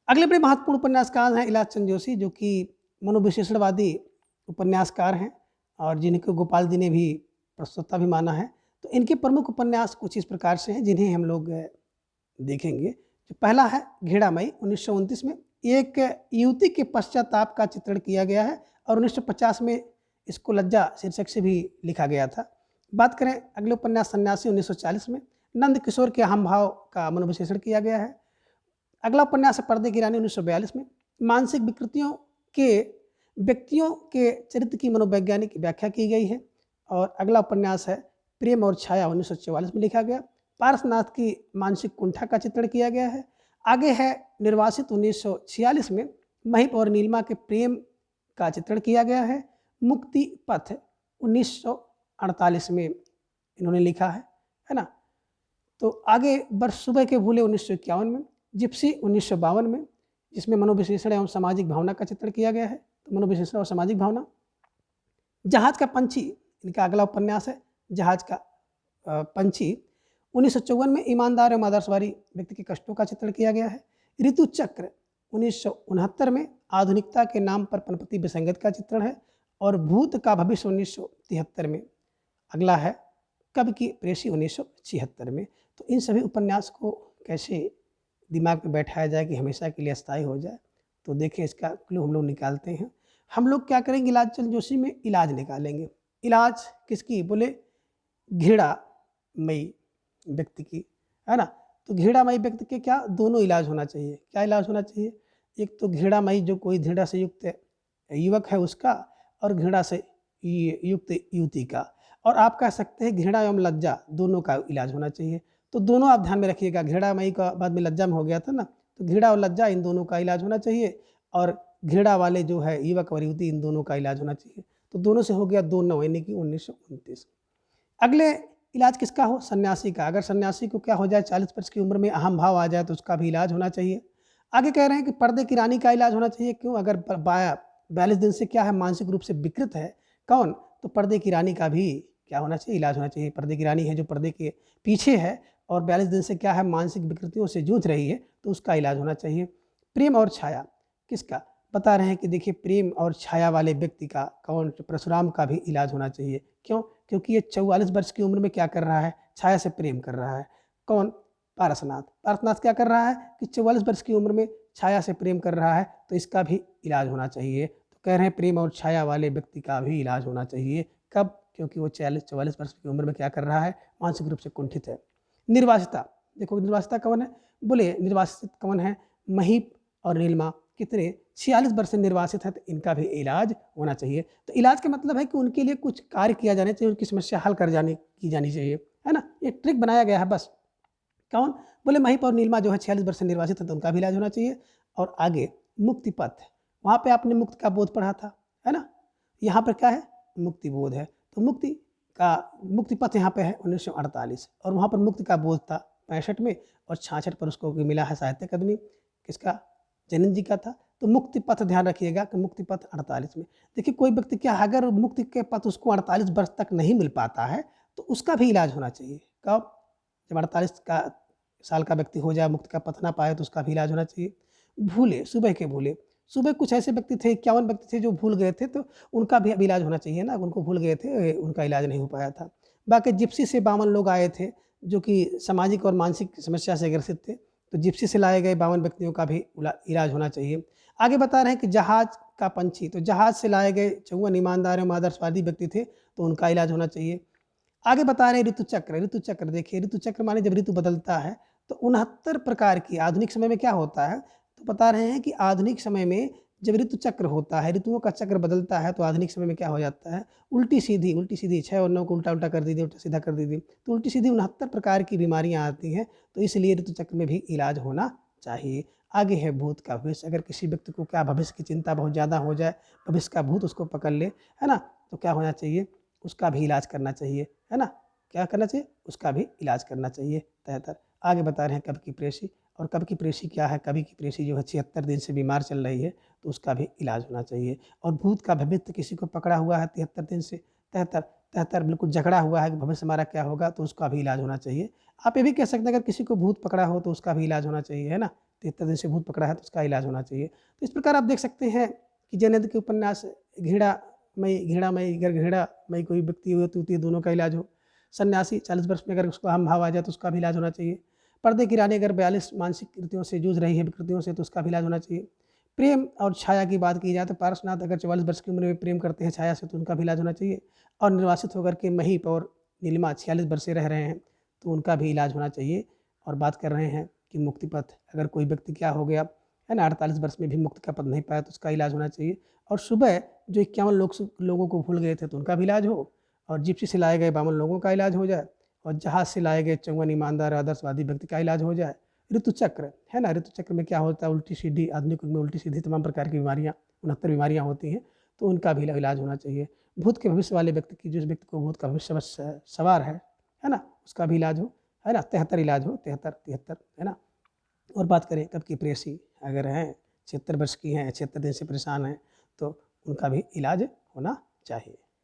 अगले बड़े महत्वपूर्ण उपन्यासकार हैं इलाज चंद जोशी, जो कि मनोविश्लेषणवादी उपन्यासकार हैं और जिनको गोपाल जी ने भी प्रस्तोता भी माना है। तो इनके प्रमुख उपन्यास कुछ इस प्रकार से हैं जिन्हें हम लोग देखेंगे। जो पहला है घेड़ामई 1929 में एक युवती के पश्चाताप का चित्रण किया गया है और 1950 में इसको लज्जा शीर्षक से भी लिखा गया था। बात करें अगले उपन्यास सन्यासी 1940 में नंद किशोर के अहम भाव का मनोविश्लेषण किया गया है। अगला उपन्यास है पर्दे की रानी 1942 में मानसिक विकृतियों के व्यक्तियों के चरित्र की मनोवैज्ञानिक व्याख्या की गई है। और अगला उपन्यास है प्रेम और छाया 1944 में लिखा गया। पारसनाथ की मानसिक कुंठा का चित्रण किया गया है। आगे है निर्वासित 1946 में महिप और नीलिमा के प्रेम का चित्रण किया गया है। मुक्ति पथ 1948 में इन्होंने लिखा है ना। तो आगे वर्ष सुबह के भूले 1951 में, जिप्सी 1952 में, जिसमें मनोविश्लेषण एवं सामाजिक भावना का चित्रण किया गया है। तो मनोविश्लेषण और सामाजिक भावना। जहाज का पंछी इनका अगला उपन्यास है। जहाज का पंछी 1954 में ईमानदार एवं आदर्शवादी व्यक्ति के कष्टों का चित्रण किया गया है। ऋतु चक्र 1969 में आधुनिकता के नाम पर पनपती विसंगत का चित्रण है। और भूत का भविष्य 1973 में। अगला है कब की प्रेसी 1976 में। तो इन सभी उपन्यास को कैसे दिमाग में बैठाया जाए कि हमेशा के लिए अस्थायी हो जाए, तो देखिए इसका क्लू हम लोग निकालते हैं। हम लोग क्या करेंगे, इलाज चंद जोशी में इलाज निकालेंगे। इलाज किसकी, बोले घृणामयी व्यक्ति की, है ना। तो घृणामयी व्यक्ति के क्या दोनों इलाज होना चाहिए। क्या इलाज होना चाहिए, एक तो घृणामयी जो कोई घृणा से युक्त युवक है उसका, और घृणा से युक्त युवती का। और आप कह सकते हैं घृणा एवं लज्जा दोनों का इलाज होना चाहिए। तो दोनों आप ध्यान में रखिएगा, घृणामयी का बाद में लज्जा में हो गया था ना, तो घृणा और लज्जा इन दोनों का इलाज होना चाहिए। और घृणा वाले जो है युवक और युवती, इन दोनों का इलाज होना चाहिए। तो दोनों से हो गया 2/9 यानी कि 1929। अगले इलाज किसका हो, सन्यासी का। अगर सन्यासी को क्या हो जाए 40 वर्ष की उम्र में अहम भाव आ जाए तो उसका भी इलाज होना चाहिए। आगे कह रहे हैं कि पर्दे की रानी का इलाज होना चाहिए। क्यों, अगर 42 दिन से क्या है मानसिक रूप से विकृत है कौन, तो पर्दे की रानी का भी क्या होना चाहिए, इलाज होना चाहिए। पर्दे की रानी है जो पर्दे के पीछे है और 42 दिन से क्या है मानसिक विकृतियों से जूझ रही है, तो उसका इलाज होना चाहिए। प्रेम और छाया किसका, बता रहे हैं कि देखिए प्रेम और छाया वाले व्यक्ति का कौन, परशुराम का भी इलाज होना चाहिए। क्यों, क्योंकि ये 44 वर्ष की उम्र में क्या कर रहा है, छाया से प्रेम कर रहा है। कौन, पारसनाथ। पारसनाथ क्या कर रहा है कि 44 वर्ष की उम्र में छाया से प्रेम कर रहा है, तो इसका भी इलाज होना चाहिए। तो कह रहे हैं प्रेम और छाया वाले व्यक्ति का भी इलाज होना चाहिए। कब, क्योंकि वो 44 वर्ष की उम्र में क्या कर रहा है, मानसिक रूप से कुंठित है। निर्वासिता, देखो निर्वासिता कौन है, बोले निर्वासित कौन है, महीप और नीलिमा कितने 46 वर्ष से निर्वासित है, तो इनका भी इलाज होना चाहिए। तो इलाज का मतलब है कि उनके लिए कुछ कार्य किया जाना चाहिए, उनकी समस्या हल की जानी चाहिए, है ना। एक ट्रिक बनाया गया है बस। कौन, बोले महीप और नीलिमा जो है 46 वर्ष से निर्वासित है, तो उनका भी इलाज होना चाहिए। और आगे मुक्ति पथ, वहाँ पे आपने मुक्ति का बोध पढ़ा था, है ना। यहाँ पर क्या है, मुक्ति बोध है। तो मुक्ति पथ यहाँ पे है 1948, और वहाँ पर मुक्ति का बोध था 65 में, और 66 पर उसको मिला है साहित्य अकादमी, किसका, जैनन जी का था। तो मुक्ति पथ ध्यान रखिएगा कि मुक्ति पथ 48 में। देखिए कोई व्यक्ति क्या, अगर मुक्ति के पथ उसको 48 वर्ष तक नहीं मिल पाता है, तो उसका भी इलाज होना चाहिए। कब, जब 48 साल का व्यक्ति हो जाए, मुक्ति का पथ ना पाए, तो उसका भी इलाज होना चाहिए। भूले, सुबह के भूले, सुबह कुछ ऐसे व्यक्ति थे 51 व्यक्ति थे जो भूल गए थे, तो उनका भी अब इलाज होना चाहिए ना, उनको भूल गए थे, उनका इलाज नहीं हो पाया था। बाकी जिप्सी से 52 लोग आए थे जो कि सामाजिक और मानसिक समस्या से ग्रसित थे, तो जिप्सी से लाए गए 52 व्यक्तियों का भी इलाज होना चाहिए। आगे बता रहे हैं कि जहाज का पंछी, तो जहाज से लाए गए 54 ईमानदार एवं आदर्शवादी व्यक्ति थे, तो उनका इलाज होना चाहिए। आगे बता रहे हैं ऋतु चक्र। ऋतु चक्र देखिए, ऋतु चक्र माने जब ऋतु बदलता है तो 69 प्रकार की, आधुनिक समय में क्या होता है, तो बता रहे हैं कि आधुनिक समय में जब ऋतु चक्र होता है, ऋतुओं का चक्र बदलता है, तो आधुनिक समय में क्या हो जाता है, उल्टी सीधी 6 और 9 को उल्टा उल्टा कर दीजिए, उल्टा सीधा कर दीजिए, तो उल्टी सीधी 69 प्रकार की बीमारियां आती हैं। तो इसलिए ऋतु चक्र में भी इलाज होना चाहिए। आगे है भूत का भविष्य। अगर किसी व्यक्ति को क्या भविष्य की चिंता बहुत ज़्यादा हो जाए, भविष्य का भूत उसको पकड़ ले, है ना, तो क्या होना चाहिए, उसका भी इलाज करना चाहिए, है ना। क्या करना चाहिए, उसका भी इलाज करना चाहिए। 73 आगे बता रहे हैं कब की प्रेसी। और कब की प्रेसी क्या है, कभी की प्रेसी जो है 76 दिन से बीमार चल रही है, तो उसका भी इलाज होना चाहिए। और भूत का भविष्य किसी को पकड़ा हुआ है 73 दिन से, 73 बिल्कुल झगड़ा हुआ है कि भविष्य हमारा क्या होगा, तो उसका भी इलाज होना चाहिए। आप ये भी कह सकते हैं अगर किसी को भूत पकड़ा हो तो उसका भी इलाज होना चाहिए, है ना। 73 दिन से भूत पकड़ा है तो उसका इलाज होना चाहिए। तो इस प्रकार आप देख सकते हैं कि जयनंद के उपन्यास घृणामयी अगर घृणामयी कोई व्यक्ति होती है दोनों का इलाज हो। सन्यासी 40 वर्ष में अगर उसको हम भाव आ जाए तो उसका भी इलाज होना चाहिए। पर्दे की रानी अगर 42 मानसिक कृतियों से जूझ रही है विकृतियों से तो उसका भी इलाज होना चाहिए। प्रेम और छाया की बात की जाए तो पारसनाथ अगर 44 वर्ष की उम्र में प्रेम करते हैं छाया से तो उनका भी इलाज होना चाहिए। और निर्वासित होकर के महीप और नीलिमा 46 वर्ष से रह रहे हैं तो उनका भी इलाज होना चाहिए। और बात कर रहे हैं कि मुक्ति पथ अगर कोई व्यक्ति क्या हो गया है ना 48 वर्ष में भी मुक्ति का पद नहीं पाया तो उसका इलाज होना चाहिए। और सुबह जो 51 लोगों को भूल गए थे तो उनका भी इलाज हो। और जिप्सी से लाए गए 52 लोगों का इलाज हो जाए। और जहाज से लाए गए 54 ईमानदार आदर्शवादी व्यक्ति का इलाज हो जाए। ऋतुचक्र है ना, ऋतुचक्र में क्या होता है उल्टी सीधी, आधुनिक युग में उल्टी सीधी तमाम प्रकार की बीमारियाँ 69 बीमारियाँ होती हैं तो उनका भी इलाज होना चाहिए। भूत के भविष्य वाले व्यक्ति की जिस व्यक्ति को भूत का भविष्य सवार है ना, उसका भी इलाज हो, है ना। 73 इलाज हो, 73 है ना। और बात करें कब की प्रेयसी अगर हैं 76 वर्ष की हैं, 76 दिन से परेशान हैं तो उनका भी इलाज होना चाहिए।